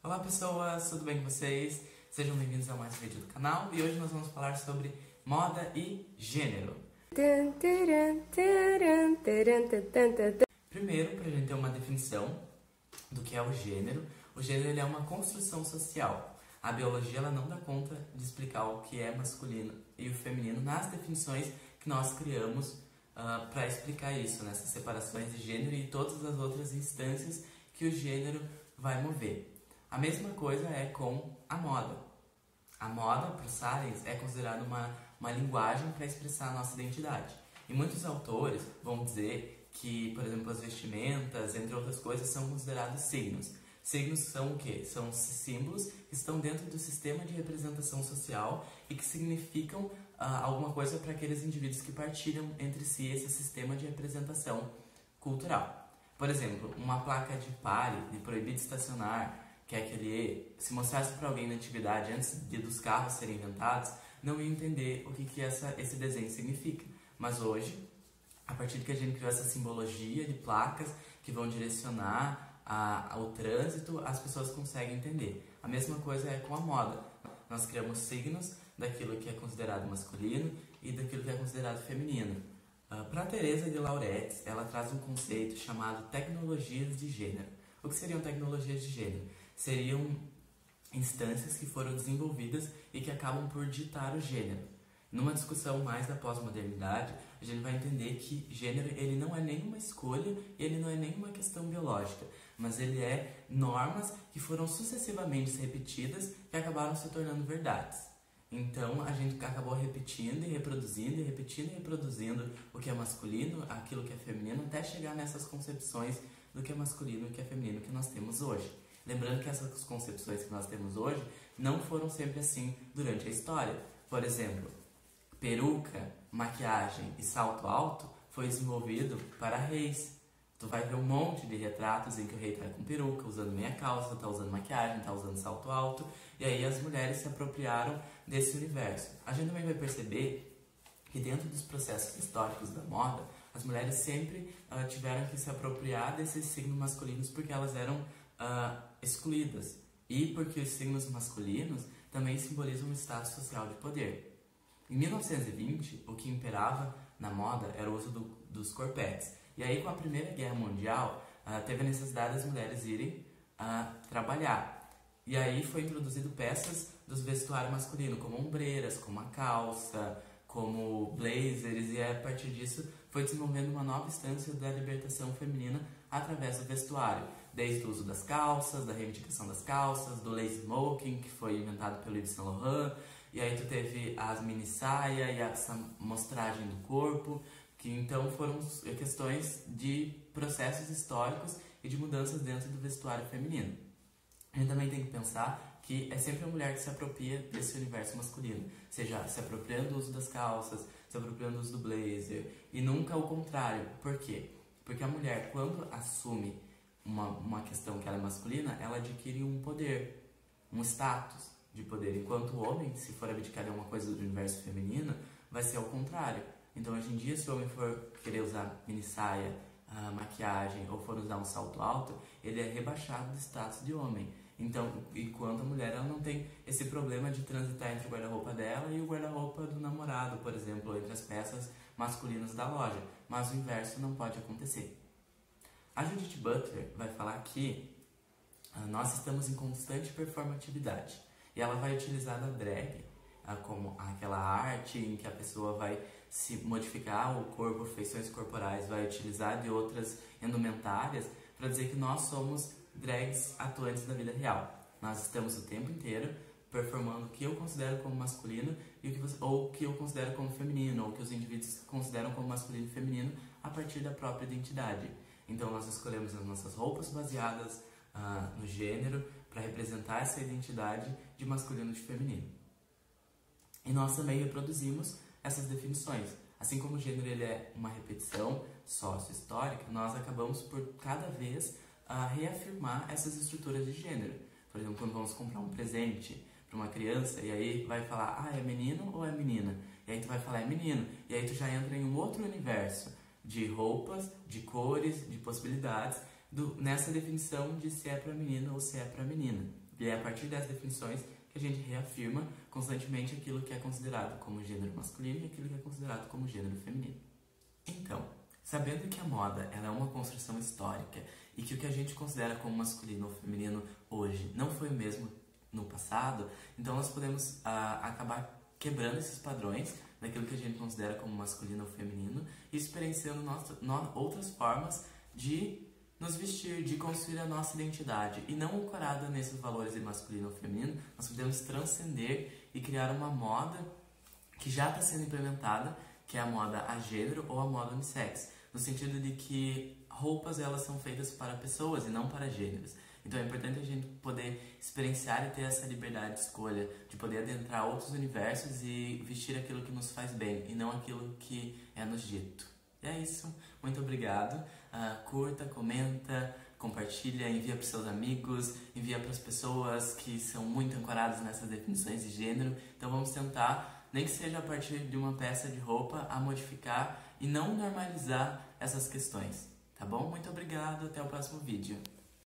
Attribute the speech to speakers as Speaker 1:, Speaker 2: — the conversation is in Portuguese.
Speaker 1: Olá pessoas, tudo bem com vocês? Sejam bem-vindos a mais um vídeo do canal e hoje nós vamos falar sobre moda e gênero. Primeiro, para a gente ter uma definição do que é o gênero ele é uma construção social. A biologia ela não dá conta de explicar o que é masculino e o feminino nas definições que nós criamos para explicar isso, nessas separações de gênero e todas as outras instâncias que o gênero vai mover. A mesma coisa é com a moda. A moda, para o Salles, é considerada uma linguagem para expressar a nossa identidade. E muitos autores vão dizer que, por exemplo, as vestimentas, entre outras coisas, são considerados signos. Signos são o quê? São símbolos que estão dentro do sistema de representação social e que significam alguma coisa para aqueles indivíduos que partilham entre si esse sistema de representação cultural. Por exemplo, uma placa de pare, de proibido estacionar, que é aquele, se mostrasse para alguém na antiguidade antes dos carros serem inventados, não ia entender o que esse desenho significa. Mas hoje, a partir de que a gente criou essa simbologia de placas que vão direcionar ao trânsito, as pessoas conseguem entender. A mesma coisa é com a moda. Nós criamos signos daquilo que é considerado masculino e daquilo que é considerado feminino. Para Teresa de Lauretis, ela traz um conceito chamado tecnologias de gênero. O que seriam tecnologias de gênero? Seriam instâncias que foram desenvolvidas e que acabam por ditar o gênero. Numa discussão mais da pós-modernidade, a gente vai entender que gênero ele não é nenhuma escolha, ele não é nenhuma questão biológica, mas ele é normas que foram sucessivamente repetidas e acabaram se tornando verdades. Então a gente acabou repetindo e reproduzindo, e repetindo e reproduzindo o que é masculino, aquilo que é feminino, até chegar nessas concepções do que é masculino e o que é feminino que nós temos hoje. Lembrando que essas concepções que nós temos hoje não foram sempre assim durante a história. Por exemplo, peruca, maquiagem e salto alto foi desenvolvido para reis. Tu vai ver um monte de retratos em que o rei está com peruca, usando meia calça, está usando maquiagem, está usando salto alto, e aí as mulheres se apropriaram desse universo. A gente também vai perceber que dentro dos processos históricos da moda, as mulheres sempre tiveram que se apropriar desses signos masculinos porque elas eram excluídas e porque os signos masculinos também simbolizam um status social de poder. Em 1920, o que imperava na moda era o uso dos corpetes. E aí, com a Primeira Guerra Mundial, teve a necessidade das mulheres irem trabalhar. E aí foi introduzido peças dos vestuários masculinos, como ombreiras, como a calça, como blazers, e a partir disso foi desenvolvendo uma nova instância da libertação feminina através do vestuário, desde o uso das calças, da reivindicação das calças, do lace smoking, que foi inventado pelo Yves Saint Laurent, e aí tu teve as mini saia e essa mostragem do corpo, que então foram questões de processos históricos e de mudanças dentro do vestuário feminino. A gente também tem que pensar que é sempre a mulher que se apropria desse universo masculino, seja se apropriando do uso das calças, se apropriando do uso do blazer, e nunca o contrário. Por quê? Porque a mulher, quando assume uma questão que ela é masculina, ela adquire um poder, um status de poder, enquanto o homem, se for abdicar de alguma coisa do universo feminino, vai ser ao contrário. Então, hoje em dia, se o homem for querer usar mini saia, maquiagem ou for usar um salto alto, ele é rebaixado do status de homem. Então, enquanto a mulher ela não tem esse problema de transitar entre o guarda-roupa dela e o guarda-roupa do namorado, por exemplo, ou entre as peças masculinas da loja. Mas o inverso não pode acontecer. A Judith Butler vai falar que nós estamos em constante performatividade. E ela vai utilizar a drag como aquela arte em que a pessoa vai se modificar o corpo, feições corporais, vai utilizar de outras indumentárias para dizer que nós somos drags atuantes da vida real. Nós estamos o tempo inteiro performando o que eu considero como masculino ou o que eu considero como feminino, ou o que os indivíduos consideram como masculino e feminino a partir da própria identidade. Então nós escolhemos as nossas roupas baseadas no gênero para representar essa identidade de masculino e de feminino. E nós também reproduzimos essas definições. Assim como o gênero ele é uma repetição sócio-histórica, nós acabamos por cada vez reafirmar essas estruturas de gênero. Por exemplo, quando vamos comprar um presente para uma criança e aí vai falar, é menino ou é menina? E aí tu vai falar, é menino. E aí tu já entra em um outro universo de roupas, de cores, de possibilidades, nessa definição de se é para menino ou se é para menina. E é a partir das definições que a gente reafirma constantemente aquilo que é considerado como gênero masculino e aquilo que é considerado como gênero feminino. Então, sabendo que a moda ela é uma construção histórica e que o que a gente considera como masculino ou feminino hoje não foi o mesmo no passado, então nós podemos acabar quebrando esses padrões daquilo que a gente considera como masculino ou feminino e experienciando outras formas de nos vestir, de construir a nossa identidade. E não ancorada nesses valores de masculino ou feminino, nós podemos transcender e criar uma moda que já está sendo implementada, que é a moda a gênero ou a moda unissex, no sentido de que roupas elas são feitas para pessoas e não para gêneros. Então é importante a gente poder experienciar e ter essa liberdade de escolha, de poder adentrar outros universos e vestir aquilo que nos faz bem e não aquilo que é nos dito. E é isso, muito obrigado. Curta, comenta, compartilha, envia para os seus amigos, envia para as pessoas que são muito ancoradas nessas definições de gênero. Então vamos tentar, nem que seja a partir de uma peça de roupa, a modificar e não normalizar essas questões, tá bom? Muito obrigado, até o próximo vídeo.